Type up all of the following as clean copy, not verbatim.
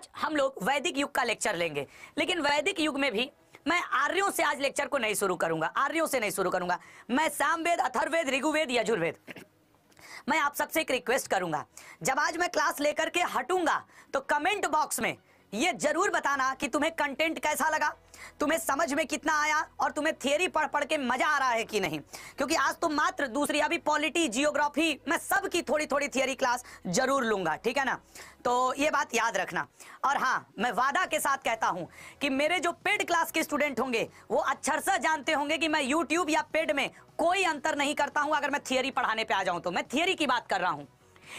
आज हम लोग वैदिक युग का लेक्चर लेंगे, लेकिन वैदिक युग में भी मैं आर्यों से आज लेक्चर को नहीं शुरू करूंगा, आर्यों से नहीं शुरू करूंगा। मैं सामवेद, अथर्ववेद, ऋग्वेद, यजुर्वेद, मैं आप सबसे एक रिक्वेस्ट करूंगा, जब आज मैं क्लास लेकर के हटूंगा तो कमेंट बॉक्स में ये जरूर बताना कि तुम्हें कंटेंट कैसा लगा, तुम्हें समझ में कितना आया और तुम्हें थियरी पढ़ पढ़ के मजा आ रहा है कि नहीं। क्योंकि आज तो मात्र दूसरी, अभी पॉलिटी, जियोग्राफी, मैं सब की थोड़ी थोड़ी थियरी क्लास जरूर लूंगा, ठीक है ना। तो ये बात याद रखना। और हाँ, मैं वादा के साथ कहता हूं कि मेरे जो पेड क्लास के स्टूडेंट होंगे वो अक्षरशः जानते होंगे कि मैं यूट्यूब या पेड में कोई अंतर नहीं करता हूं। अगर मैं थियरी पढ़ाने पे आ जाऊं तो मैं थियरी की बात कर रहा हूं,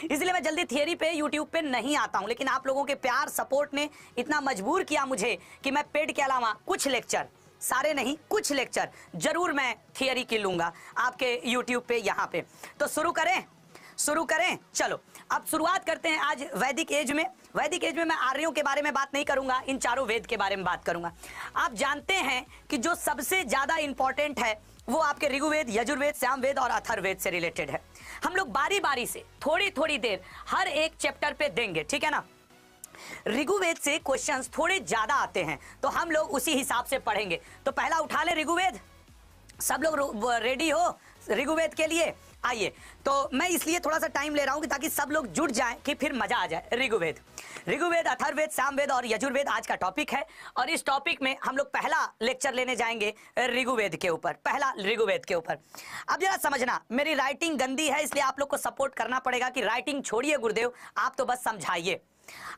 इसलिए मैं जल्दी थियरी पे यूट्यूब पे नहीं आता हूं। लेकिन आप लोगों के प्यार सपोर्ट ने इतना मजबूर किया मुझे कि मैं पेड के अलावा कुछ लेक्चर, सारे नहीं कुछ लेक्चर जरूर मैं थियरी की लूंगा आपके यूट्यूब पे, यहाँ पे। तो शुरू करें चलो अब शुरुआत करते हैं आज वैदिक एज में। वैदिक एज में मैं आर्यों के बारे में बात नहीं करूंगा, इन चारों वेद के बारे में बात करूंगा। आप जानते हैं कि जो सबसे ज्यादा इंपॉर्टेंट है वो आपके ऋग्वेद, यजुर्वेद, सामवेद और अथर्ववेद से रिलेटेड है। हम लोग बारी बारी से थोड़ी थोड़ी देर हर एक चैप्टर पे देंगे, ठीक है ना। ऋग्वेद से क्वेश्चंस थोड़े ज्यादा आते हैं तो हम लोग उसी हिसाब से पढ़ेंगे। तो पहला उठा ले ऋग्वेद, सब लोग रेडी हो ऋग्वेद के लिए? आइए, तो मैं इसलिए थोड़ा सा टाइम ले रहा हूं कि ताकि सब लोग जुट जाएं कि फिर मजा आ जाए। ऋग्वेद, अथर्ववेद, सामवेद और यजुर्वेद आज का टॉपिक है और इस टॉपिक में हम लोग पहला लेक्चर लेने जाएंगे ऋग्वेद के ऊपर, पहला ऋग्वेद के ऊपर। अब जरा समझना, मेरी राइटिंग गंदी है इसलिए आप लोग को सपोर्ट करना पड़ेगा कि राइटिंग छोड़िए गुरुदेव, आप तो बस समझाइए।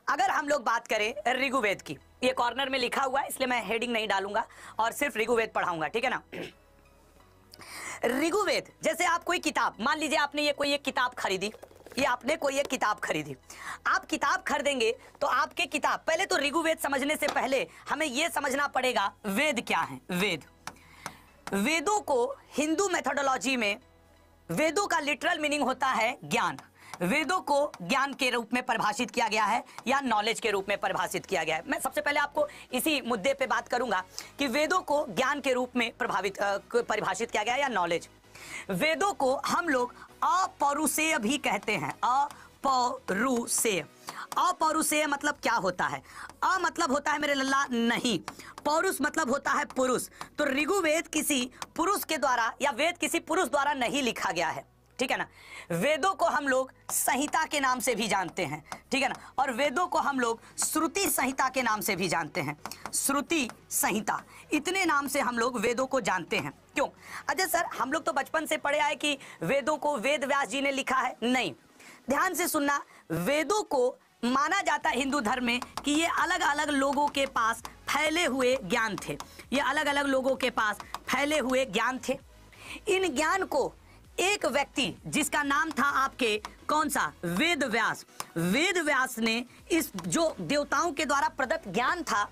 अगर हम लोग बात करें ऋग्वेद की, ये कॉर्नर में लिखा हुआ है इसलिए मैं हेडिंग नहीं डालूंगा और सिर्फ ऋग्वेद पढ़ाऊंगा, ठीक है ना। ऋग्वेद, जैसे आप कोई किताब, मान लीजिए आपने ये कोई एक किताब खरीदी, ये आपने कोई एक किताब खरीदी, आप किताब खरीदेंगे तो आपके किताब, पहले तो ऋग्वेद समझने से पहले हमें यह समझना पड़ेगा वेद क्या है। वेदों को हिंदू मेथोडोलॉजी में वेदों का लिटरल मीनिंग होता है ज्ञान। वेदों को ज्ञान के रूप में परिभाषित किया गया है या नॉलेज के रूप में परिभाषित किया गया है। मैं सबसे पहले आपको इसी मुद्दे पे बात करूंगा कि वेदों को ज्ञान के रूप में परिभाषित किया गया है या नॉलेज। वेदों को हम लोग अपौरुषेय भी कहते हैं, अपौरुषेय। अपौरुषेय मतलब क्या होता है? अ मतलब होता है मेरे लल्ला नहीं, पौरुष मतलब होता है पुरुष। तो ऋग्वेद किसी पुरुष के द्वारा या वेद किसी पुरुष द्वारा नहीं लिखा गया है, ठीक है ना। वेदों को हम लोग संहिता के नाम से भी जानते हैं, ठीक है ना। और वेदों को हम लोग श्रुति संहिता के नाम से भी जानते हैं, श्रुति संहिता, इतने नाम से हम लोग वेदों को जानते हैं। क्यों? अजय सर, हम लोग तो बचपन से पढ़े आए कि वेदों को वेद व्यास जी ने लिखा है। नहीं, ध्यान से सुनना, वेदों को माना जाता है हिंदू धर्म में कि ये अलग अलग लोगों के पास फैले हुए ज्ञान थे, ये अलग अलग लोगों के पास फैले हुए ज्ञान थे। इन ज्ञान को एक व्यक्ति जिसका नाम था आपके कौन सा? वेद व्यास। वेद व्यास ने इस जो देवताओं के द्वारा प्रदत्त ज्ञान था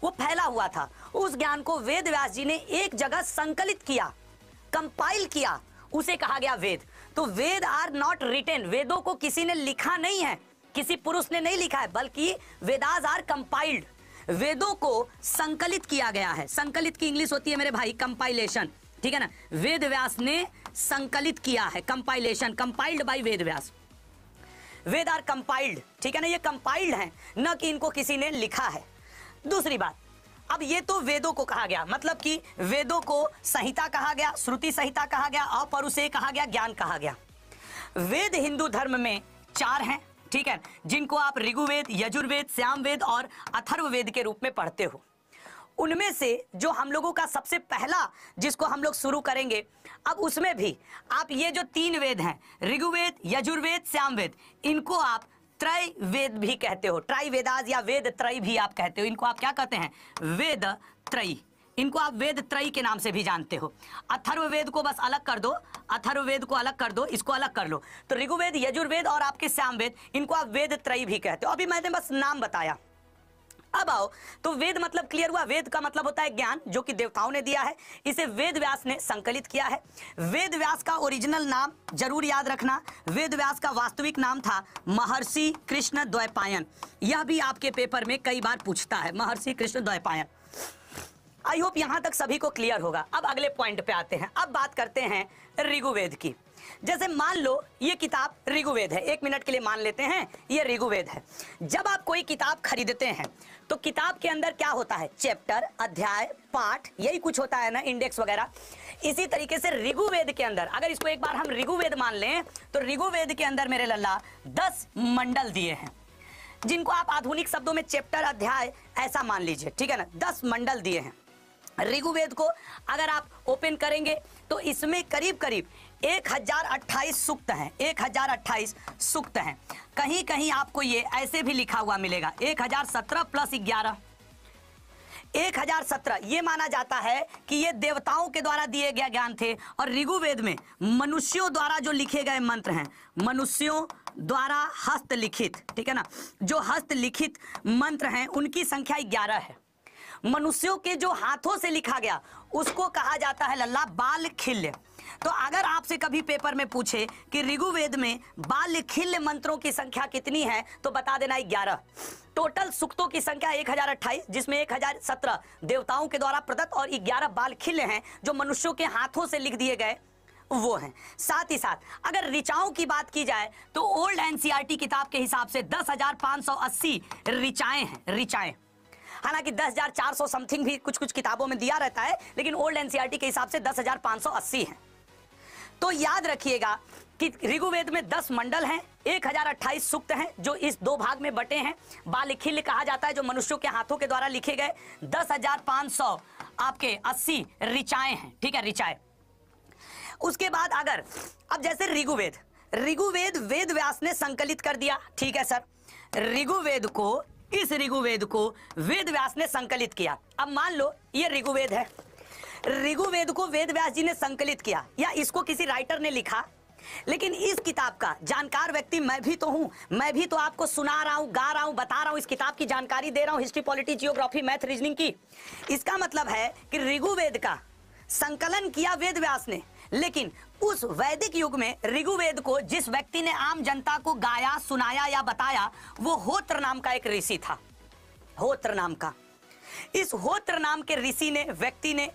वो फैला हुआ था, उस ज्ञान को वेद व्यास जी ने एक जगह संकलित किया, कंपाइल किया, उसे कहा गया वेद। तो वेद आर नॉट रिटेन, वेदों को किसी ने लिखा नहीं है, किसी पुरुष ने नहीं लिखा है, बल्कि वेदास आर कंपाइल्ड, वेदों को संकलित किया गया है। संकलित की इंग्लिश होती है मेरे भाई कंपाइलेशन, ठीक है ना। वेद व्यास ने संकलित किया है, compilation, compiled by Ved Vyas. Veda are compiled, ठीक है ना, ये कंपाइल्ड हैं, न कि इनको किसी ने लिखा है। दूसरी बात, अब ये तो वेदों को कहा गया, मतलब कि वेदों को संहिता कहा गया, श्रुति संहिता कहा गया, अपौरुषेय कहा गया, ज्ञान कहा गया। वेद हिंदू धर्म में 4 हैं, ठीक है, जिनको आप ऋग्वेद, यजुर्वेद, सामवेद और अथर्ववेद के रूप में पढ़ते हो। उनमें से जो हम लोगों का सबसे पहला जिसको हम लोग शुरू करेंगे, अब उसमें भी आप ये जो 3 वेद हैं, ऋग्वेद, यजुर्वेद, सामवेद, इनको आप त्रय वेद भी कहते हो, ट्राई वेदास या वेद त्रय भी आप कहते हो। इनको आप क्या कहते हैं? वेद त्रयी, इनको आप वेद त्रयी के नाम से भी जानते हो। अथर्ववेद को बस अलग कर दो, अथर्ववेद को अलग कर दो, इसको अलग कर लो, तो ऋग्वेद, यजुर्वेद और आपके सामवेद, इनको आप वेद त्रयी भी कहते हो। अभी मैंने बस नाम बताया। अब आओ, तो वेद मतलब क्लियर हुआ, वेद का मतलब होता है ज्ञान जो कि देवताओं ने दिया है, इसे वेद व्यास ने संकलित किया है। वेद व्यास का ओरिजिनल नाम जरूर याद रखना, वेद व्यास का वास्तविक नाम था महर्षि कृष्ण द्वैपायन। यह भी आपके पेपर में कई बार पूछता है, महर्षि कृष्ण द्वैपायन। आई होप यहां तक सभी को क्लियर होगा। अब अगले पॉइंट पे आते हैं, अब बात करते हैं ऋग्वेद की। जैसे मान लो ये किताब ऋग्वेद है, 1 मिनट के लिए मान लेते हैं ये ऋग्वेद है। जब आप कोई किताब खरीदते हैं तो किताब के अंदर क्या होता है, चैप्टर, अध्याय, पाठ, यही कुछ होता है ना, इंडेक्स वगैरह। इसी तरीके से ऋग्वेद के अंदर, अगर इसको एक बार हम ऋग्वेद मान लें तो ऋग्वेद के अंदर मेरे लल्ला 10 मंडल दिए हैं, जिनको आप आधुनिक शब्दों में चैप्टर, अध्याय ऐसा मान लीजिए, ठीक है ना। 10 मंडल दिए हैं ऋग्वेद को। अगर आप ओपन करेंगे तो इसमें करीब करीब 1028 सूक्त हैं, 1028 सूक्त हैं। कहीं कहीं आपको ये ऐसे भी लिखा हुआ मिलेगा 1017 प्लस 11, 1017। ये माना जाता है कि ये देवताओं के द्वारा दिए गए ज्ञान थे, और ऋग्वेद में मनुष्यों द्वारा जो लिखे गए मंत्र हैं, मनुष्यों द्वारा हस्तलिखित, ठीक है ना, जो हस्तलिखित मंत्र हैं उनकी संख्या 11 है। मनुष्यों के जो हाथों से लिखा गया उसको कहा जाता है लल्ला बालखिल्य। तो अगर आपसे कभी पेपर में पूछे कि ऋग्वेद में बालखिल्य मंत्रों की संख्या कितनी है तो बता देना 11। टोटल सूक्तों की संख्या 1028, जिसमें 1017 देवताओं के द्वारा प्रदत्त और 11 बालखिल्य हैं जो मनुष्यों के हाथों से लिख दिए गए वो हैं। साथ ही साथ अगर ऋचाओं की बात की जाए तो ओल्ड एनसीईआरटी किताब के हिसाब से 10,580 ऋचाएं हैं, ऋचाएं। हालांकि 10,400 समथिंग भी कुछ कुछ किताबों में दिया रहता है, लेकिन ओल्ड एनसीईआरटी के हिसाब से 10,580 है। तो याद रखिएगा कि ऋग्वेद में 10 मंडल हैं, 1028 सूक्त हैं जो इस 2 भाग में बटे हैं। बालखिल्य कहा जाता है जो मनुष्यों के हाथों के द्वारा लिखे गए 10,500 आपके 80 ऋचाएं हैं, ठीक है, ऋचाएं। उसके बाद अगर अब जैसे ऋग्वेद वेद व्यास ने संकलित कर दिया, ठीक है सर, इस ऋग्वेद को वेद व्यास ने संकलित किया। अब मान लो ये ऋग्वेद है, ऋग्वेद को वेद व्यास जी ने संकलित किया या इसको किसी राइटर ने लिखा, लेकिन इस किताब का जानकार व्यक्ति मैं भी तो हूं, मैं भी तो आपको सुना रहा हूं, गा रहा हूं, बता रहा हूं, इस किताब की जानकारी दे रहा हूं, history, polity, geography, math, reasoning की। इसका मतलब है कि ऋग्वेद का संकलन किया वेद व्यास ने, लेकिन उस वैदिक युग में ऋग्वेद को जिस व्यक्ति ने आम जनता को गाया, सुनाया या बताया वो होत्र नाम का एक ऋषि था, होत्र नाम का। इस होत्र नाम के ऋषि ने, व्यक्ति ने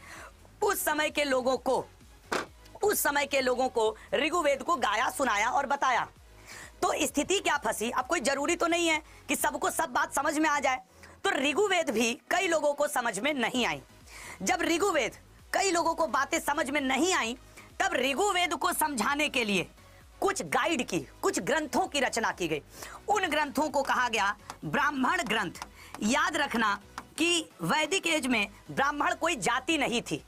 उस समय के लोगों को ऋग्वेद को गाया, सुनाया और बताया। तो स्थिति क्या फंसी, अब कोई जरूरी तो नहीं है कि सबको सब बात समझ में आ जाए, तो ऋग्वेद भी कई लोगों को समझ में नहीं आई। जब ऋग्वेद कई लोगों को बातें समझ में नहीं आई तब ऋग्वेद को समझाने के लिए कुछ गाइड की, कुछ ग्रंथों की रचना की गई। उन ग्रंथों को कहा गया ब्राह्मण ग्रंथ। याद रखना कि वैदिक एज में ब्राह्मण कोई जाति नहीं थी।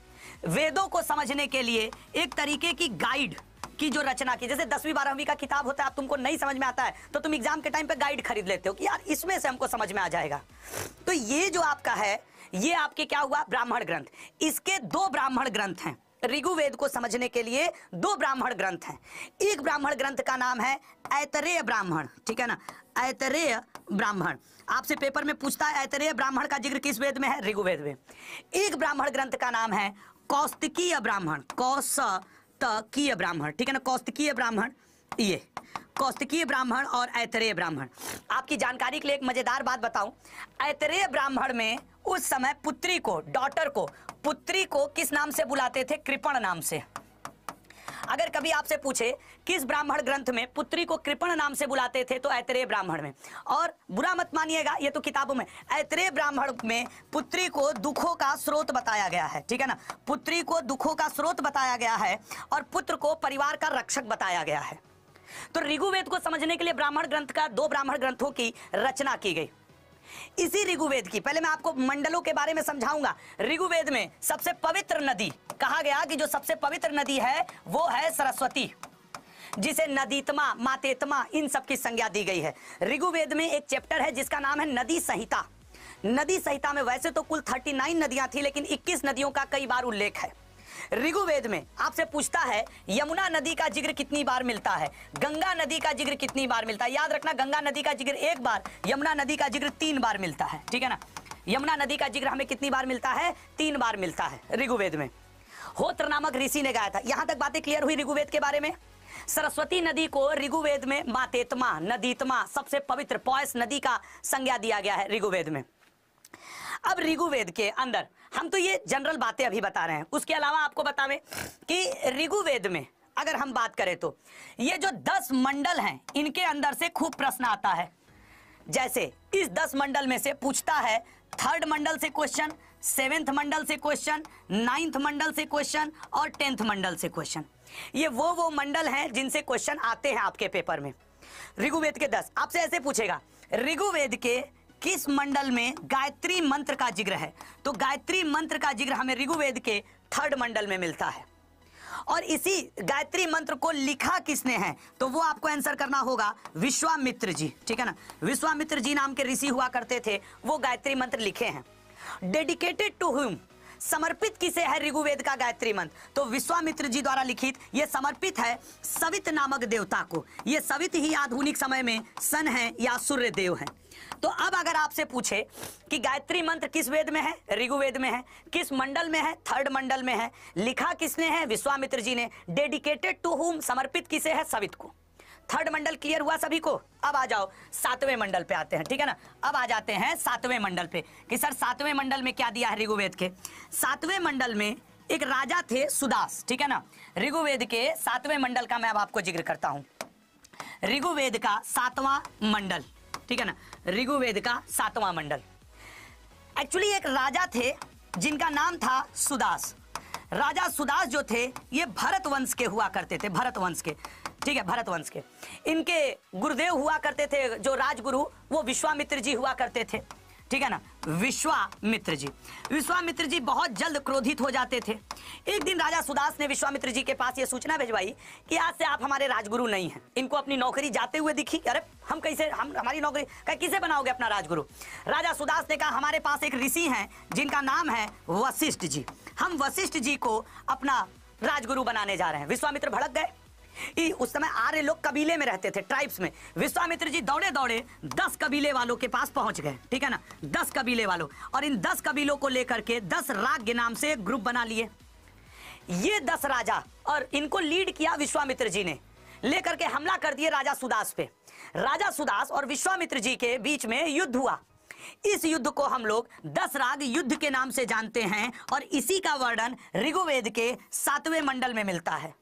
वेदों को समझने के लिए एक तरीके की गाइड की जो रचना की, जैसे 10वीं 12वीं का किताब होता है, आप तुमको नहीं समझ में आता है तो तुम एग्जाम के टाइम पे गाइड खरीद लेते हो कि यार इसमें से हमको समझ में आ जाएगा। तो ये जो आपका है, ये आपके क्या हुआ, ब्राह्मण ग्रंथ। इसके 2 ब्राह्मण ग्रंथ हैं। ऋग्वेद को समझने के लिए 2 ब्राह्मण ग्रंथ हैं। एक ब्राह्मण ग्रंथ का नाम है ऐतरेय ब्राह्मण, ठीक है ना, ऐतरेय ब्राह्मण। आपसे पेपर में पूछता है ऐतरेय ब्राह्मण का जिक्र किस वेद में है, ऋग्वेद में। एक ब्राह्मण ग्रंथ का नाम है कौस्तकीय ब्राह्मण, कौस्तकीय ब्राह्मण, ठीक है ना, कौस्तकीय ब्राह्मण, ये कौस्तकीय ब्राह्मण और ऐतरेय ब्राह्मण। आपकी जानकारी के लिए एक मजेदार बात बताऊं, ऐतरेय ब्राह्मण में उस समय पुत्री को, डॉटर को, पुत्री को किस नाम से बुलाते थे, कृपण नाम से। अगर कभी आपसे पूछे किस ब्राह्मण ग्रंथ में पुत्री को कृपण नाम से बुलाते थे तो ऐतरेय ब्राह्मण में। और बुरा मत मानिएगा, ये तो किताबों में, ऐतरेय ब्राह्मण में पुत्री को दुखों का स्रोत बताया गया है, ठीक है ना, पुत्री को दुखों का स्रोत बताया गया है और पुत्र को परिवार का रक्षक बताया गया है। तो ऋग्वेद को समझने के लिए ब्राह्मण ग्रंथ का, 2 ब्राह्मण ग्रंथों की रचना की गई। इसी ऋग्वेद की, पहले मैं आपको मंडलों के बारे में समझाऊंगा। ऋग्वेद में सबसे पवित्र नदी कहा गया कि जो सबसे पवित्र नदी है वो है सरस्वती, जिसे नदीतमा, मातेतमा, इन सब की संज्ञा दी गई है। ऋग्वेद में एक चैप्टर है जिसका नाम है नदी संहिता। नदी संहिता में वैसे तो कुल 39 नदियां थी, लेकिन 21 नदियों का कई बार उल्लेख है। ऋग्वेद में आपसे पूछता है यमुना नदी का जिक्र कितनी बार मिलता है, गंगा नदी का जिक्र कितनी बार मिलता है। याद रखना, गंगा नदी का जिक्र 1 बार, यमुना नदी का जिक्र 3 बार मिलता है, ठीक है ना। यमुना नदी का जिक्र हमें कितनी बार मिलता है, 3 बार मिलता है ऋग्वेद में। होत्र नामक ऋषि ने गाया था। यहां तक बातें क्लियर हुई ऋग्वेद के बारे में। सरस्वती नदी को ऋग्वेद में मातेतमा, नदीतमा, सबसे पवित्र पॉयस नदी का संज्ञा दिया गया है ऋग्वेद में। अब ऋग्वेद के अंदर हम तो ये जनरल बातें अभी बता रहे हैं, उसके अलावा आपको बतावें कि ऋग्वेद में अगर हम बात करें तो ये जो 10 मंडल हैं इनके अंदर से खूब प्रश्न आता है। जैसे इस 10 मंडल में से पूछता है 3rd मंडल से क्वेश्चन, 7th मंडल से क्वेश्चन, 9th मंडल से क्वेश्चन और 10th मंडल से क्वेश्चन। ये वो मंडल हैं जिनसे क्वेश्चन आते हैं आपके पेपर में। ऋग्वेद के 10 आपसे ऐसे पूछेगा, ऋग्वेद के किस मंडल में गायत्री मंत्र का जिक्र है? तो गायत्री मंत्र का जिक्र हमें ऋग्वेद के 3rd मंडल में मिलता है। और इसी गायत्री मंत्र को लिखा किसने है? तो वो आपको आंसर करना होगा विश्वामित्र जी, ठीक है ना। विश्वामित्र जी नाम के ऋषि हुआ करते थे, वो गायत्री मंत्र लिखे हैं। डेडिकेटेड टू हुम, समर्पित किसे है ऋग्वेद का गायत्री मंत्र? तो विश्वामित्र जी द्वारा लिखित। ये समर्पित है सवित नामक देवता को। ये सवित ही आधुनिक समय में सन है या सूर्य देव है। तो अब अगर आपसे पूछे कि गायत्री मंत्र किस वेद में है? ऋग्वेद में है। किस मंडल में है? 3rd मंडल में है। लिखा किसने है? विश्वामित्र जी ने। डेडिकेटेड टू हुम, समर्पित किसे है? सवित को। 3rd मंडल क्लियर हुआ सभी को? अब आ जाओ 7वें मंडल पे आते हैं, ठीक है ना। अब आ जाते हैं 7वें मंडल पे कि सर 7वें मंडल में क्या दिया है ऋग्वेद के? 7वें मंडल में एक राजा थे सुदास, ठीक है ना। ऋग्वेद के 7वें मंडल का मैं अब आपको जिक्र करता हूं। ऋग्वेद का 7वां मंडल, ठीक है ना। ऋग्वेद का 7वां मंडल। एक्चुअली एक राजा थे जिनका नाम था सुदास। राजा सुदास जो थे ये भरत वंश के हुआ करते थे, भरत वंश के, ठीक है, भरत वंश के। इनके गुरुदेव हुआ करते थे जो राजगुरु, वो विश्वामित्र जी हुआ करते थे, ठीक है ना। विश्वामित्र जी, विश्वामित्र जी बहुत जल्द क्रोधित हो जाते थे। एक दिन राजा सुदास ने विश्वामित्र जी के पास ये सूचना भिजवाई कि आज से आप हमारे राजगुरु नहीं हैं। इनको अपनी नौकरी जाते हुए दिखी। अरे हम कैसे, हम हमारी नौकरी किसे बनाओगे अपना राजगुरु? राजा सुदास ने कहा हमारे पास एक ऋषि हैं जिनका नाम है वशिष्ठ जी, हम वशिष्ठ जी को अपना राजगुरु बनाने जा रहे हैं। विश्वामित्र भड़क गए। उस समय आर्य लोग कबीले में रहते थे, ट्राइब्स में। विश्वामित्र जी दौड़े दौड़े 10 कबीले वालों के पास पहुंच गए, ठीक है ना, 10 कबीले वालों। और इन 10 कबीलों को लेकर के 10 राज्य नाम से एक ग्रुप बना लिए। ये 10 राजा, और इनको लीड किया विश्वामित्र जी ने, लेकर के हमला कर दिए राजा सुदास पे। राजा सुदास और विश्वामित्र जी के बीच में युद्ध हुआ। इस युद्ध को हम लोग 10 राग युद्ध के नाम से जानते हैं, और इसी का वर्णन ऋग्वेद के 7वें मंडल में मिलता है।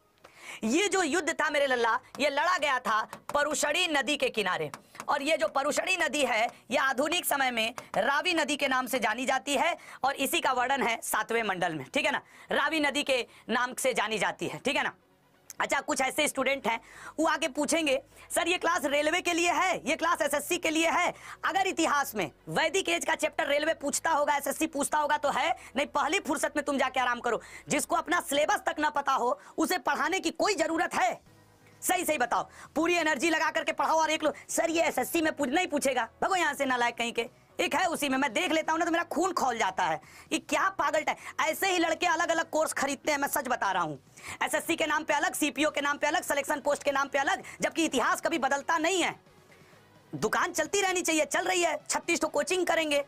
ये जो युद्ध था मेरे लल्ला, ये लड़ा गया था परुषणी नदी के किनारे। और ये जो परुषणी नदी है ये आधुनिक समय में रावी नदी के नाम से जानी जाती है, और इसी का वर्णन है 7वें मंडल में, ठीक है ना। रावी नदी के नाम से जानी जाती है, ठीक है ना। अच्छा, कुछ ऐसे स्टूडेंट हैं वो आके पूछेंगे सर ये क्लास रेलवे के लिए है, ये क्लास एसएससी के लिए है? अगर इतिहास में वैदिक एज का चैप्टर रेलवे पूछता होगा, एसएससी पूछता होगा तो है नहीं। पहली फुर्सत में तुम जाके आराम करो। जिसको अपना सिलेबस तक ना पता हो उसे पढ़ाने की कोई जरूरत है? सही सही बताओ। पूरी एनर्जी लगा करके पढ़ाओ और एक लो सर ये एसएससी में नहीं पूछेगा, भगो यहाँ से, नालायक कहीं के। एक है उसी में मैं देख लेता हूं ना तो मेरा खून खौल जाता है। ये क्या पागल है। ऐसे ही लड़के अलग अलग कोर्स खरीदते हैं, मैं सच बता रहा हूं। एसएससी के नाम पे अलग, सीपीओ के नाम पे अलग, सिलेक्शन पोस्ट के नाम पे अलग, जबकि इतिहास कभी बदलता नहीं है। दुकान चलती रहनी चाहिए, चल रही है। 36 तो कोचिंग करेंगे,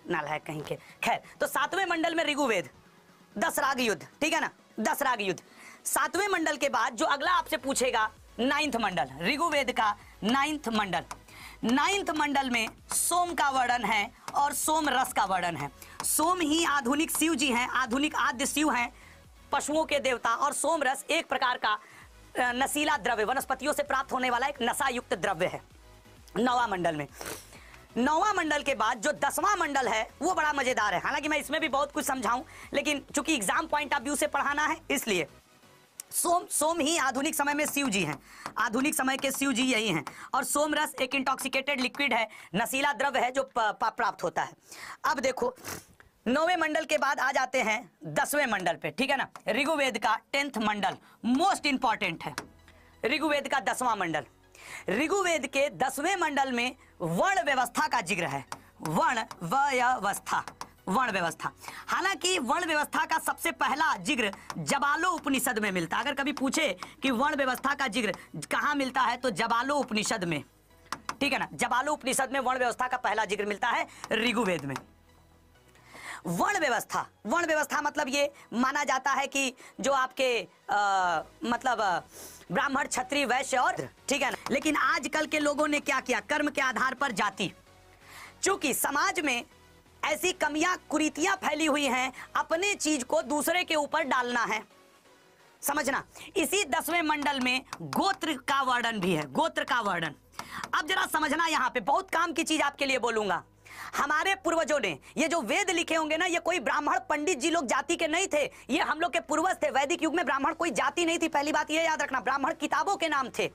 नालायक कहीं के। खैर, तो 7वें मंडल में ऋग्वेद, 10 राग युद्ध, ठीक है ना, 10 राग युद्ध। 7वें मंडल के बाद जो अगला आपसे पूछेगा 9th मंडल, ऋग्वेद का 9th मंडल। 9th मंडल में सोम का वर्णन है और सोम रस का वर्णन है। सोम ही आधुनिक शिव जी हैं, आधुनिक आद्य शिव हैं, पशुओं के देवता। और सोम रस एक प्रकार का नशीला द्रव्य, वनस्पतियों से प्राप्त होने वाला एक नशा युक्त द्रव्य है 9वां मंडल में। 9वां मंडल के बाद जो 10वां मंडल है वो बड़ा मजेदार है। हालांकि मैं इसमें भी बहुत कुछ समझाऊं, लेकिन चूंकि एग्जाम पॉइंट ऑफ व्यू से पढ़ाना है इसलिए। सोम ही आधुनिक समय में शिव जी हैं, आधुनिक समय के शिव जी यही हैं। और सोम रस एक इंटॉक्सिकेटेड लिक्विड है, नशीला द्रव्य है जो प्राप्त होता है। अब देखो 9वें मंडल के बाद आ जाते हैं 10वें मंडल पे, ठीक है ना। ऋग्वेद का 10th मंडल मोस्ट इंपॉर्टेंट है। ऋग्वेद का 10वां मंडल। ऋग्वेद के 10वें मंडल में वर्ण व्यवस्था का जिक्र है। वर्ण व्यवस्था, वर्ण व्यवस्था। हालांकि वर्ण व्यवस्था का सबसे पहला जिक्र जबालो उपनिषद में मिलता है। अगर कभी पूछे कि वर्ण व्यवस्था का जिक्र कहाँ मिलता है तो जबालो उपनिषद में, ठीक है ना। जबालो उपनिषद में वर्ण व्यवस्था का पहला जिक्र मिलता है ऋग्वेद में। वर्ण व्यवस्था, वर्ण व्यवस्था मतलब ये माना जाता है कि जो आपके मतलब ब्राह्मण, क्षत्रिय, वैश्य और, ठीक है ना। लेकिन आजकल के लोगों ने क्या किया, कर्म के आधार पर जाति। चूंकि समाज में ऐसी कमियां, कुरीतियां फैली हुई हैं, अपने चीज को दूसरे के ऊपर डालना है। समझना, इसी 10वें मंडल में गोत्र का वर्णन भी है, गोत्र का वर्णन। अब जरा समझना, यहां पे बहुत काम की चीज आपके लिए बोलूंगा। हमारे पूर्वजों ने ये जो वेद लिखे होंगे ना, ये कोई ब्राह्मण पंडित जी लोग जाति के नहीं थे, ये हम लोग के पूर्वज थे। वैदिक युग में ब्राह्मण कोई जाति नहीं थी, पहली बात ये याद रखना, ब्राह्मण किताबों के नाम थे।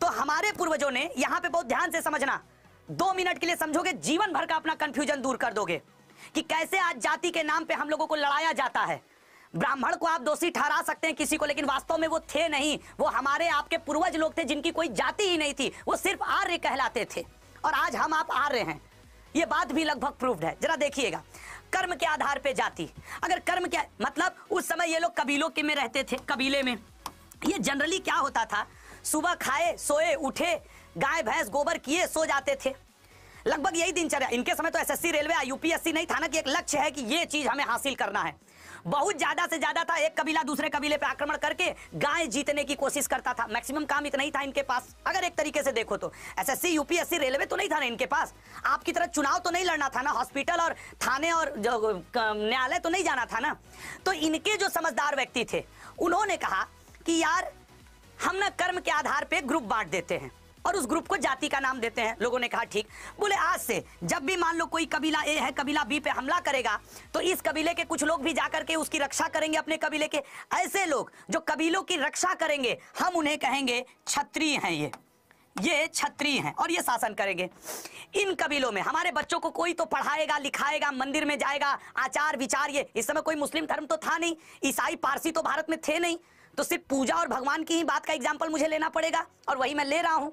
तो हमारे पूर्वजों ने, यहां पे बहुत ध्यान से समझना, 2 मिनट के लिए समझोगे, जीवन भर का अपना कंफ्यूजन दूर कर दोगे कि कैसे आज जाति के नाम पे हम लोगों को लड़ाया जाता है। ब्राह्मण को आप दोषी ठहरा सकते हैं किसी को, लेकिन वास्तव में वो थे नहीं, वो हमारे आपके पूर्वज लोग थे जिनकी कोई जाति ही नहीं थी, वो सिर्फ आर्य कहलाते थे। और आज हम आप आर्य हैं, ये बात भी लगभग प्रूव्ड है। जरा देखिएगा, कर्म के आधार पे जाति, अगर कर्म क्या मतलब, उस समय ये लोग कबीलों के में रहते थे, कबीले में ये जनरली क्या होता था, सुबह खाए सोए उठे, गाय भैंस गोबर किए सो जाते थे, लगभग यही दिनचर्या। इनके समय तो एसएससी रेलवे यूपीएससी नहीं था ना कि एक लक्ष्य है कि ये चीज हमें हासिल करना है। बहुत ज्यादा से ज्यादा था, एक कबीला दूसरे कबीले पे आक्रमण करके गाय जीतने की कोशिश करता था। मैक्सिमम काम इतना ही था इनके पास, अगर एक तरीके से देखो तो। एसएससी यूपीएससी रेलवे तो नहीं था ना इनके पास, आपकी तरह चुनाव तो नहीं लड़ना था ना, हॉस्पिटल और थाने और न्यायालय तो नहीं जाना था ना। तो इनके जो समझदार व्यक्ति थे, उन्होंने कहा कि यार हम ना कर्म के आधार पे ग्रुप बांट देते हैं और उस ग्रुप को जाति का नाम देते हैं। लोगों ने कहा ठीक। बोले आज से जब भी मान लो कोई कबीला ए है, कबीला बी पे हमला करेगा, तो इस कबीले के कुछ लोग भी जाकर के उसकी रक्षा करेंगे, अपने कबीले के। ऐसे लोग जो कबीलों की रक्षा करेंगे, हम उन्हें कहेंगे क्षत्रिय हैं। ये क्षत्रिय हैं और ये शासन करेंगे। इन कबीलों में हमारे बच्चों को कोई तो पढ़ाएगा लिखाएगा, मंदिर में जाएगा, आचार विचार, ये इस समय कोई मुस्लिम धर्म तो था नहीं, ईसाई पारसी तो भारत में थे नहीं, तो सिर्फ पूजा और भगवान की ही बात का एग्जाम्पल मुझे लेना पड़ेगा, और वही मैं ले रहा हूं।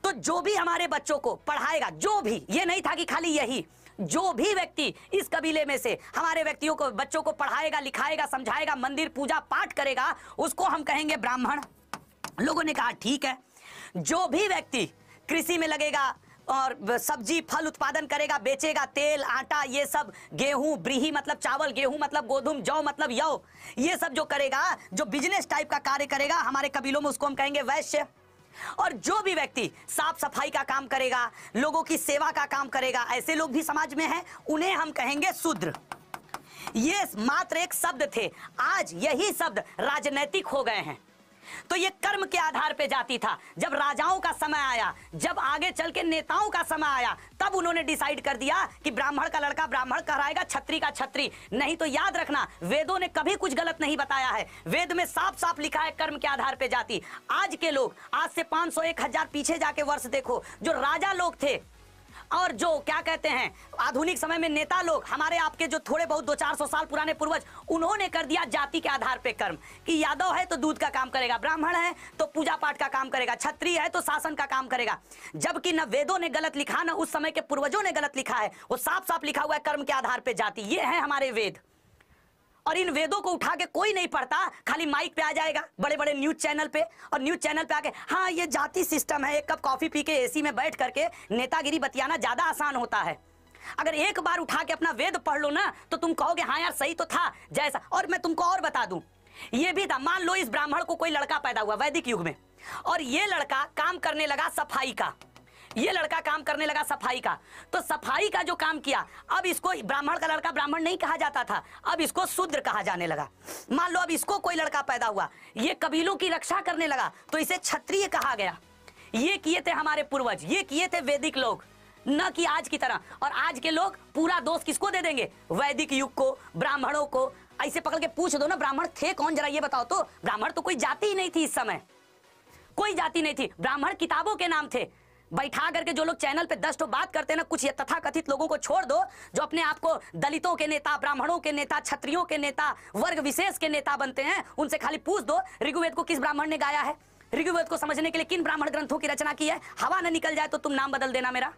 तो जो भी हमारे बच्चों को पढ़ाएगा, जो भी, ये नहीं था कि खाली यही, जो भी व्यक्ति इस कबीले में से हमारे व्यक्तियों को, बच्चों को पढ़ाएगा लिखाएगा, समझाएगा, मंदिर पूजा पाठ करेगा, उसको हम कहेंगे ब्राह्मण। लोगों ने कहा ठीक है। जो भी व्यक्ति कृषि में लगेगा और सब्जी फल उत्पादन करेगा, बेचेगा, तेल आटा ये सब, गेहूं ब्रीही मतलब चावल, गेहूं मतलब गोधुम, जौ मतलब यौ, ये सब जो करेगा, जो बिजनेस टाइप का कार्य करेगा हमारे कबीलों में, उसको हम कहेंगे वैश्य। और जो भी व्यक्ति साफ सफाई का काम करेगा, लोगों की सेवा का काम करेगा, ऐसे लोग भी समाज में हैं, उन्हें हम कहेंगे शूद्र। ये मात्र एक शब्द थे, आज यही शब्द राजनैतिक हो गए हैं। तो ये कर्म के आधार पे जाति था। जब राजाओं का समय आया, जब आगे चल के नेताओं का समय आया, तब उन्होंने डिसाइड कर दिया कि ब्राह्मण का लड़का ब्राह्मण कहलाएगा, क्षत्रिय का क्षत्रिय। नहीं तो याद रखना, वेदों ने कभी कुछ गलत नहीं बताया है। वेद में साफ साफ लिखा है कर्म के आधार पे जाति। आज के लोग, आज से 500 1000 पीछे जाके वर्ष देखो, जो राजा लोग थे और जो क्या कहते हैं आधुनिक समय में नेता लोग, हमारे आपके जो थोड़े बहुत 200-400 साल पुराने पूर्वज, उन्होंने कर दिया जाति के आधार पे कर्म कि यादव है तो दूध का काम करेगा, ब्राह्मण है तो पूजा पाठ का काम करेगा, क्षत्रिय है तो शासन का काम करेगा। जबकि न वेदों ने गलत लिखा, न उस समय के पूर्वजों ने गलत लिखा है, वो साफ साफ लिखा हुआ है कर्म के आधार पे जाति। ये है हमारे वेद। और इन वेदों को उठा के कोई नहीं पढ़ता, खाली माइक पे आ जाएगा बड़े बड़े न्यूज चैनल पे, और न्यूज चैनल पे आके हाँ ये जाति सिस्टम है, एक कप कॉफी पी के एसी में बैठ करके नेतागिरी बतियाना ज्यादा आसान होता है। अगर एक बार उठा के अपना वेद पढ़ लो ना, तो तुम कहोगे हाँ यार सही तो था जैसा। और मैं तुमको और बता दूं, ये भी था, मान लो इस ब्राह्मण को कोई लड़का पैदा हुआ वैदिक युग में, और ये लड़का काम करने लगा सफाई का, ये लड़का काम करने लगा सफाई का। तो सफाई का जो काम किया, अब इसको ब्राह्मण का लड़का ब्राह्मण नहीं कहा जाता था, अब इसको शूद्र कहा जाने लगा। मान लो अब इसको कोई लड़का पैदा हुआ, ये कबीलों की रक्षा करने लगा, तो इसे क्षत्रिय कहा गया। ये किए थे हमारे पूर्वज, ये किए थे वैदिक लोग, न कि आज की तरह। और आज के लोग पूरा दोष किसको दे देंगे? वैदिक युग को, ब्राह्मणों को। ऐसे पकड़ के पूछ दो ना, ब्राह्मण थे कौन, जरा ये बताओ तो। ब्राह्मण तो कोई जाति ही नहीं थी इस समय, कोई जाति नहीं थी। ब्राह्मण किताबों के नाम थे। बैठा करके जो लोग चैनल पे 10 बात करते हैं ना, कुछ ये तथाकथित लोगों को छोड़ दो जो अपने आप को दलितों के नेता, ब्राह्मणों के नेता, क्षत्रियों के नेता, वर्ग विशेष के नेता बनते हैं। उनसे खाली पूछ दो ऋग्वेद को किस ब्राह्मण ने गाया है, ऋग्वेद को समझने के लिए किन ब्राह्मण ग्रंथों की रचना की है। हवा न निकल जाए तो तुम नाम बदल देना मेरा,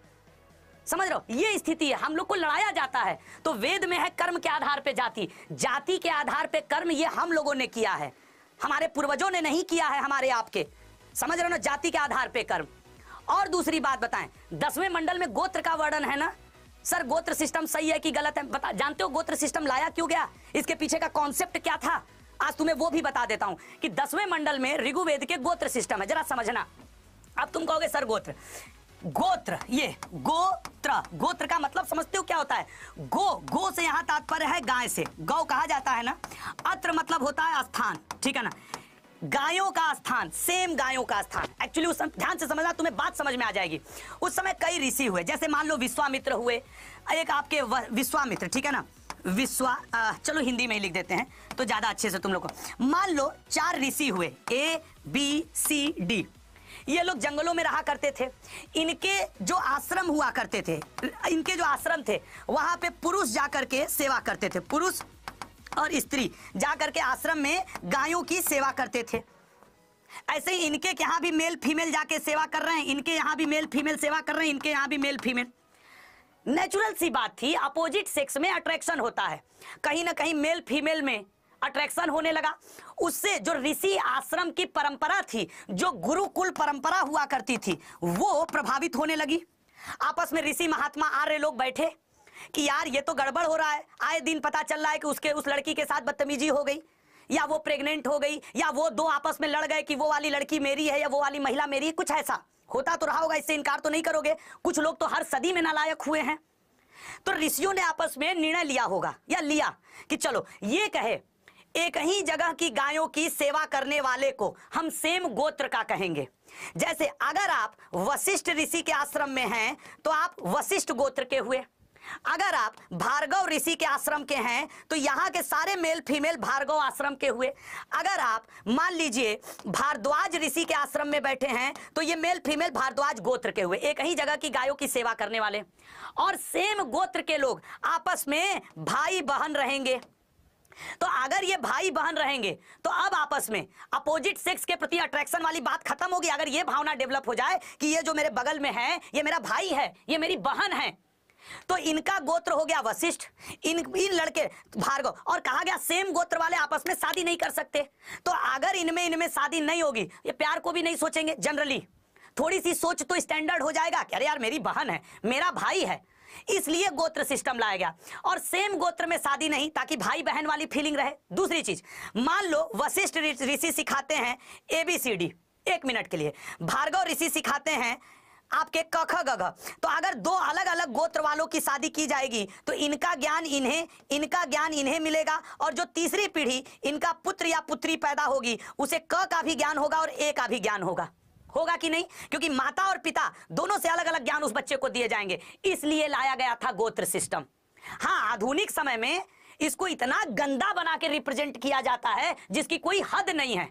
समझ रहे हो? ये स्थिति है, हम लोग को लड़ाया जाता है। तो वेद में है कर्म के आधार पे जाति, जाति के आधार पे कर्म, ये हम लोगों ने किया है, हमारे पूर्वजों ने नहीं किया है हमारे आपके, समझ रहे हो ना? जाति के आधार पे कर्म। और दूसरी बात बताएं, 10वें मंडल में गोत्र का वर्णन है ना। सर गोत्र सिस्टम सही है कि गलत है, बता जानते हो गोत्र सिस्टम लाया क्यों गया, इसके पीछे का कॉन्सेप्ट क्या था? आज तुम्हें वो भी बता देता हूं कि 10वें मंडल में ऋग्वेद के गोत्र सिस्टम है, जरा समझना। अब तुम कहोगे सर गोत्र, गोत्र, ये गोत्र, गोत्र का मतलब समझते हो क्या होता है? गो से यहां तात्पर्य है गाय से, गौ कहा जाता है ना। अत्र मतलब होता है स्थान, ठीक है ना, गायों का स्थान, सेम गायों का स्थान। एक्चुअली उस ध्यान से समझना, तुम्हें बात समझ में आ जाएगी। उस समय कई ऋषि हुए, जैसे मान लो विश्वामित्र हुए, एक आपके विश्वामित्र, ठीक है ना, चलो हिंदी में ही लिख देते हैं तो ज्यादा अच्छे से तुम लोग को। मान लो 4 ऋषि हुए, ABCD, ये लोग जंगलों में रहा करते थे। इनके जो आश्रम हुआ करते थे, इनके जो आश्रम थे वहां पे पुरुष जाकर के सेवा करते थे, पुरुष और स्त्री जाकर के आश्रम में गायों की सेवा करते थे। ऐसे ही इनके यहाँ भी मेल फीमेल जाके सेवा कर रहे हैं, इनके यहाँ भी मेल फीमेल सेवा कर रहे हैं, इनके यहाँ भी मेल फीमेल। नेचुरल सी बात थी, अपोजिट सेक्स में अट्रैक्शन होता है, कहीं ना कहीं मेल फीमेल में अट्रैक्शन होने लगा। उससे जो ऋषि आश्रम की परंपरा थी, जो गुरुकुल परंपरा हुआ करती थी, वो प्रभावित होने लगी। आपस में ऋषि महात्मा आर्य लोग बैठे कि यार ये तो गड़बड़ हो रहा है, आए दिन पता चल रहा है कि उसके उस लड़की के साथ बदतमीजी हो गई, या वो प्रेग्नेंट हो गई, या वो 2 आपस में लड़ गए कि वो वाली लड़की मेरी है या वो वाली महिला मेरी है, कुछ ऐसा होता तो रहा होगा, इससे इनकार तो नहीं करोगे। कुछ लोग तो हर सदी में नालायक हुए हैं। तो ऋषियों ने आपस में निर्णय लिया होगा, या लिया कि चलो ये कहे एक ही जगह की गायों की सेवा करने वाले को हम सेम गोत्र का कहेंगे। जैसे अगर आप वशिष्ठ ऋषि के आश्रम में हैं तो आप वशिष्ठ गोत्र के हुए, अगर आप भार्गव ऋषि के आश्रम के हैं तो यहाँ के सारे मेल फीमेल भार्गव आश्रम के हुए। अगर आप मान लीजिए भारद्वाज ऋषि के आश्रम में बैठे हैं तो ये मेल फीमेल भारद्वाज गोत्र के हुए, एक ही जगह की गायों की सेवा करने वाले। और सेम गोत्र के लोग आपस में भाई बहन रहेंगे। तो अगर ये भाई बहन रहेंगे तो अब आपस में अपोजिट सेक्स के प्रति अट्रैक्शन वाली बात खत्म होगी। अगर ये भावना डेवलप हो जाए कि ये जो मेरे बगल में है ये मेरा भाई है, ये मेरी बहन है, तो इनका गोत्र हो गया वशिष्ठ, इन लड़के भार्गव। और कहा गया सेम गोत्र वाले आपस में शादी नहीं कर सकते। तो अगर इनमें शादी नहीं होगी, ये प्यार को भी नहीं सोचेंगे। जनरली थोड़ी सी सोच तो स्टैंडर्ड हो जाएगा कि अरे यार मेरी बहन है, मेरा भाई है, इसलिए गोत्र सिस्टम लाया गया। और सेम गोत्र में शादी नहीं, ताकि भाई बहन वाली फीलिंग रहे। दूसरी चीज, मान लो वशिष्ठ ऋषि सिखाते हैं ABCD, 1 मिनट के लिए, भार्गव ऋषि सिखाते हैं आपके क ख ग घ। तो अगर 2 अलग अलग गोत्र वालों की शादी की जाएगी तो इनका ज्ञान इन्हें मिलेगा, और जो तीसरी पीढ़ी इनका पुत्र या पुत्री पैदा होगी उसे क का भी ज्ञान होगा और ए का भी ज्ञान होगा कि नहीं? क्योंकि माता और पिता दोनों से अलग अलग ज्ञान उस बच्चे को दिए जाएंगे, इसलिए लाया गया था गोत्र सिस्टम। हाँ, आधुनिक समय में इसको इतना गंदा बना के रिप्रेजेंट किया जाता है जिसकी कोई हद नहीं है।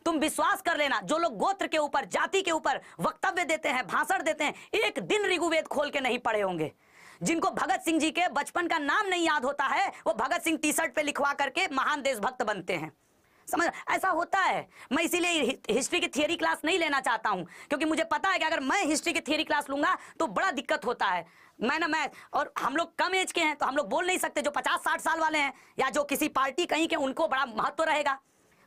तुम विश्वास कर लेना, जो लोग गोत्र के ऊपर, जाति के ऊपर वक्तव्य देते हैं, भाषण देते हैं, एक दिन ऋग्वेद खोल के नहीं पढ़े होंगे। जिनको भगत सिंह जी के बचपन का नाम नहीं याद होता है, वो भगत सिंह टी-शर्ट पे लिखवा करके महान देशभक्त बनते हैं। समझ, ऐसा होता है। मैं इसीलिए हिस्ट्री की थियरी क्लास नहीं लेना चाहता हूं, क्योंकि मुझे पता है कि अगर मैं हिस्ट्री की थियरी क्लास लूंगा तो बड़ा दिक्कत होता है। मैं और हम लोग कम एज के हैं तो हम लोग बोल नहीं सकते। जो 50-60 साल वाले हैं या जो किसी पार्टी कहीं के, उनको बड़ा महत्व रहेगा।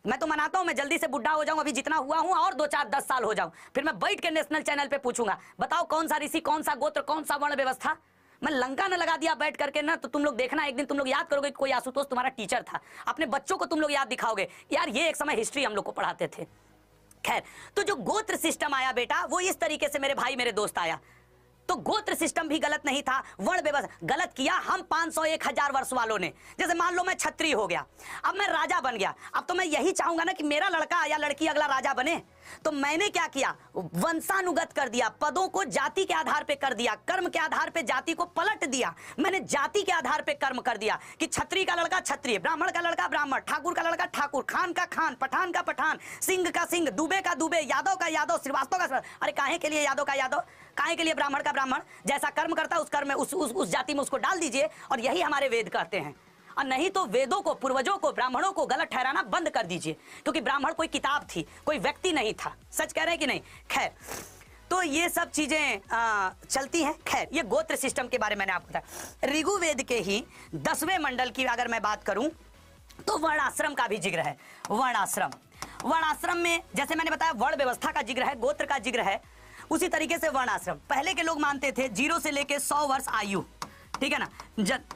मैं तो मनाता हूं मैं जल्दी से बुढ़ा हो जाऊं, अभी जितना हुआ हूं और 2-4-10 साल हो जाऊं, फिर मैं बैठ के नेशनल चैनल पे पूछूंगा, बताओ कौन सा ऋषि, कौन सा गोत्र, कौन सा वर्ण व्यवस्था। मैं लंका न लगा दिया बैठ करके ना, तो तुम लोग देखना एक दिन तुम लोग याद करोगे कि कोई आशुतोष तुम्हारा टीचर था। अपने बच्चों को तुम लोग याद दिखाओगे, यार ये एक समय हिस्ट्री हम लोग को पढ़ाते थे। खैर, तो जो गोत्र सिस्टम आया बेटा, वो इस तरीके से मेरे भाई मेरे दोस्त आया। तो गोत्र सिस्टम भी गलत नहीं था, वर्ण व्यवस्था गलत किया हम 500-1000 वर्ष वालों ने। जैसे मान लो मैं क्षत्रिय हो गया, अब मैं राजा बन गया, अब तो मैं यही चाहूंगा ना कि मेरा लड़का या लड़की अगला राजा बने। तो मैंने क्या किया, वंशानुगत कर दिया, पदों को जाति के आधार पे कर दिया, कर्म के आधार पे जाति को पलट दिया। मैंने जाति के आधार पे कर्म कर दिया कि क्षत्रिय का लड़का क्षत्रिय, ब्राह्मण का लड़का ब्राह्मण, ठाकुर का लड़का ठाकुर, खान का खान, पठान का पठान, सिंह का सिंह, दुबे का दुबे, यादव का यादव, श्रीवास्तव का श्रीवास्तव। अरे काहे के लिए यादव का यादव, काहे के लिए ब्राह्मण का ब्राह्मण? जैसा कर्म करता है उस कर्म में उस जाति में उसको डाल दीजिए, और यही हमारे वेद कहते हैं। और नहीं तो वेदों को, पूर्वजों को, ब्राह्मणों को गलत ठहराना बंद कर दीजिए, क्योंकि ब्राह्मण कोई किताब थी, कोई व्यक्ति नहीं था। सच कह रहे हैं कि नहीं? खैर, तो ये सब चीजें चलती हैं। खैर, ये गोत्र सिस्टम के बारे में मैंने आपको बताया। ऋग्वेद के ही 10वें मंडल की अगर मैं बात करूं तो वर्णाश्रम का भी जिक्र है। वर्णाश्रम में जैसे मैंने बताया वर्ण व्यवस्था का जिक्र है, गोत्र का जिक्र है, उसी तरीके से वर्णाश्रम। पहले के लोग मानते थे 0 से लेके 100 वर्ष आयु, ठीक है ना।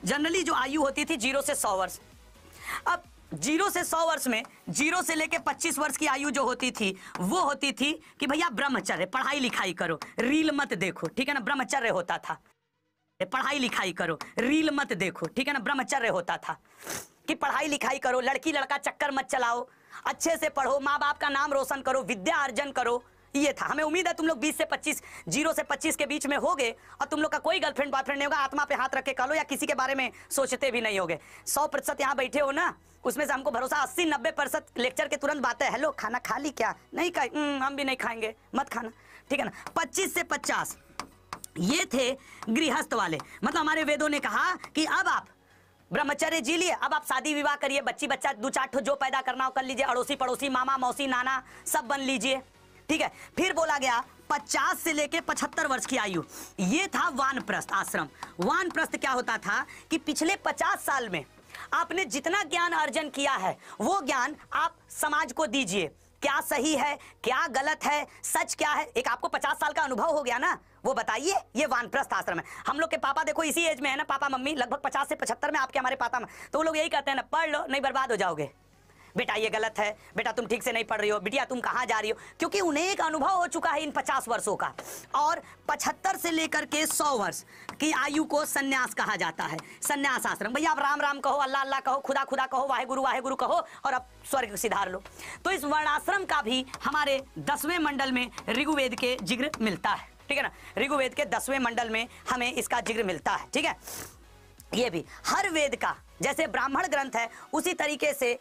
जनरली जो आयु होती थी 0 से 100 वर्ष। अब 0 से 100 वर्ष में 0 से लेके 25 वर्ष की आयु जो होती थी वो होती थी कि भैया ब्रह्मचर्य, पढ़ाई लिखाई करो, रील मत देखो, ठीक है ना, ब्रह्मचर्य होता था। पढ़ाई लिखाई करो, रील मत देखो, ठीक है ना, ब्रह्मचर्य होता था कि पढ़ाई लिखाई करो, लड़की लड़का चक्कर मत चलाओ, अच्छे से पढ़ो, माँ बाप का नाम रोशन करो, विद्या अर्जन करो। ये था। हमें उम्मीद है तुम लोग 20 से 25, 0 से 25 के बीच में होगे और तुम लोग का कोई गर्लफ्रेंड बॉयफ्रेंड नहीं होगा। आत्मा पे हाथ रख के कह लो, या किसी के बारे में सोचते भी नहीं होगे। 100% यहाँ बैठे हो ना, उसमें से हमको भरोसा 80-90% लेक्चर के तुरंत बातें, हेलो खाना खा ली क्या, नहीं खाई, हम भी नहीं खाएंगे, मत खाना, ठीक है ना। 25 से 50 ये थे गृहस्थ वाले, मतलब हमारे वेदों ने कहा कि अब आप ब्रह्मचर्य जी लिए, अब आप शादी विवाह करिए, बच्ची बच्चा 2-4 ठो जो पैदा करना हो कर लीजिए, अड़ोसी पड़ोसी मामा मौसी नाना सब बन लीजिए, ठीक है। फिर बोला गया 50 से लेके 75 वर्ष की आयु, ये था वानप्रस्थ आश्रम। वानप्रस्थ क्या होता था कि पिछले 50 साल में आपने जितना ज्ञान अर्जन किया है वो ज्ञान आप समाज को दीजिए। क्या सही है, क्या गलत है, सच क्या है, एक आपको 50 साल का अनुभव हो गया ना, वो बताइए। ये वानप्रस्थ आश्रम है। हम लोग के पापा देखो इसी एज में है ना, पापा मम्मी लगभग 50 से 75 में आपके हमारे पापा, तो वो लोग यही कहते हैं ना, पढ़ लो नहीं बर्बाद हो जाओगे, बेटा ये गलत है, बेटा तुम ठीक से नहीं पढ़ रही हो, बिटिया तुम कहाँ जा रही हो, क्योंकि उन्हें एक अनुभव हो चुका है इन 50 वर्षों का। और 75 से लेकर के 100 वर्ष की आयु को सन्यास कहा जाता है, सन्यास आश्रम। भैया आप राम राम कहो, अल्लाह अल्लाह कहो, खुदा खुदा कहो, वाहेगुरु वाहेगुरु कहो और अब स्वर्ग सिधार लो। तो इस वर्णाश्रम का भी हमारे 10वें मंडल में ऋग्वेद के जिक्र मिलता है, ठीक है ना। ऋग्वेद के 10वें मंडल में हमें इसका जिक्र मिलता है, ठीक है। ये भी हर वेद का, जैसे ब्राह्मण ग्रंथ है उसी तरीके से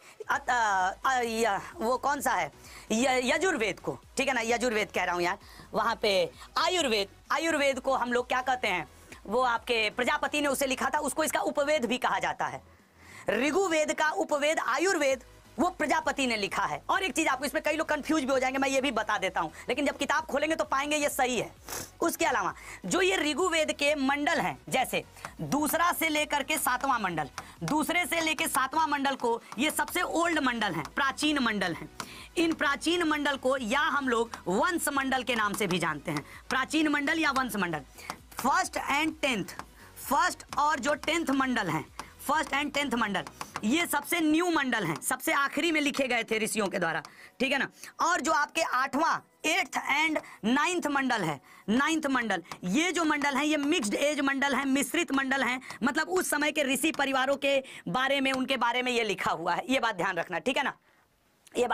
वो कौन सा है, यजुर्वेद को, ठीक है ना, यजुर्वेद कह रहा हूं यार, वहां पे आयुर्वेद को हम लोग क्या कहते हैं, वो आपके प्रजापति ने उसे लिखा था, उसको इसका उपवेद भी कहा जाता है। ऋग्वेद का उपवेद आयुर्वेद वो प्रजापति ने लिखा है। और एक चीज आपको इसमें कई लोग कंफ्यूज भी हो जाएंगे, मैं ये भी बता देता हूं, लेकिन जब किताब खोलेंगे तो पाएंगे ये सही है। उसके अलावा जो ये ऋग्वेद के मंडल हैं, जैसे दूसरा से लेकर के 7वां मंडल, दूसरे से लेकर 7वां मंडल को ये सबसे ओल्ड मंडल हैं, प्राचीन मंडल हैं। इन प्राचीन मंडल को या हम लोग वंश मंडल के नाम से भी जानते हैं, प्राचीन मंडल या वंश मंडल। फर्स्ट एंड 10th, फर्स्ट और जो 10th मंडल हैं, फर्स्ट एंड 10th मंडल ये सबसे न्यू मंडल हैं, सबसे आखिरी में लिखे गए थे ऋषियों के द्वारा, ठीक है ना। और जो आपके 8वां 8th एंड 9th मंडल है, 9th मंडल, ये जो मंडल है ये मिक्स्ड एज मंडल है, मिश्रित मंडल है, मतलब उस समय के ऋषि परिवारों के बारे में, उनके बारे में ये लिखा हुआ है। ये बात ध्यान रखना, ठीक है ना, ये बात